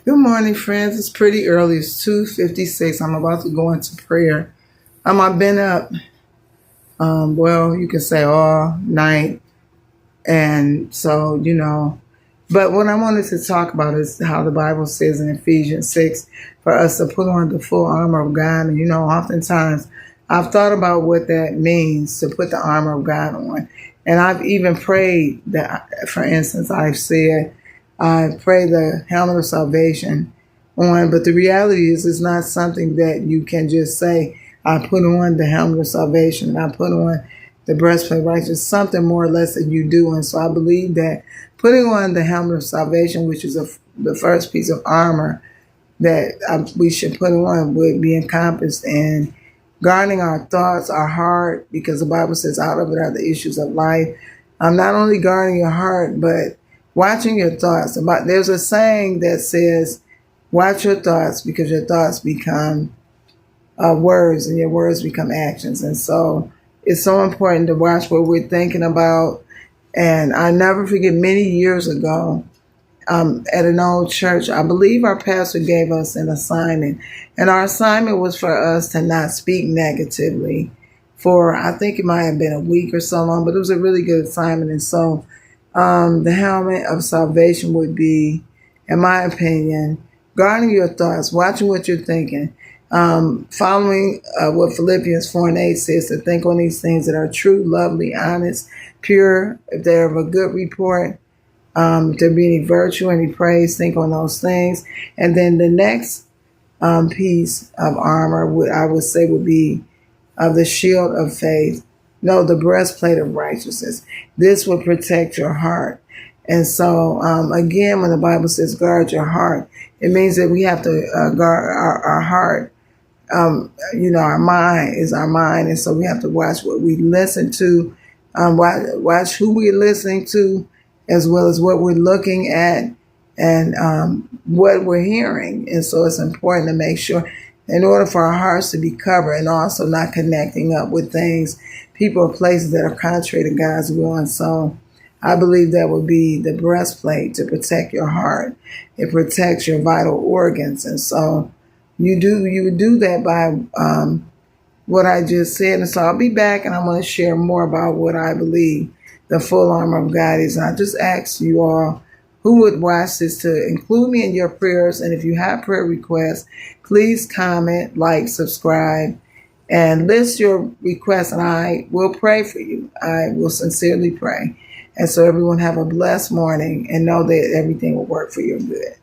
Good morning, friends. It's pretty early. It's 2:56. I'm about to go into prayer. I've been up, you can say all night. And so, but what I wanted to talk about is how the Bible says in Ephesians 6 for us to put on the full armor of God. And, oftentimes I've thought about what that means to put the armor of God on. And I've even prayed that, for instance, I pray the helmet of salvation on, but the reality is it's not something that you can just say, I put on the helmet of salvation and I put on the breastplate of righteousness, something more or less that you do. And so I believe that putting on the helmet of salvation, which is the first piece of armor that we should put on, would be encompassed in guarding our thoughts, our heart, because the Bible says out of it are the issues of life. Not only guarding your heart, but watching your thoughts. There's a saying that says, watch your thoughts because your thoughts become words and your words become actions. And so it's so important to watch what we're thinking about. And I never forget many years ago at an old church, I believe our pastor gave us an assignment. And our assignment was for us to not speak negatively for, I think it might have been a week or so long, but it was a really good assignment. And so the helmet of salvation would be, in my opinion, guarding your thoughts, watching what you're thinking, following what Philippians 4:8 says, to think on these things that are true, lovely, honest, pure, if they're of a good report, if there be any virtue, any praise, think on those things. And then the next piece of armor I would say would be the shield of faith. No, the breastplate of righteousness. This will protect your heart. And so, again, when the Bible says guard your heart, it means that we have to guard our heart. Our mind is our mind. And so we have to watch what we listen to, watch who we're listening to, as well as what we're looking at and what we're hearing. And so it's important to make sure, in order for our hearts to be covered and also not connecting up with things, people or places that are contrary to God's will. And so I believe that would be the breastplate to protect your heart. It protects your vital organs. And so you would do that by what I just said. And so I'll be back and I'm going to share more about what I believe the full armor of God is. And I just ask you all who would watch this to include me in your prayers. And if you have prayer requests, please comment, like, subscribe, and list your requests, and I will pray for you. I will sincerely pray. And so everyone have a blessed morning and know that everything will work for your good.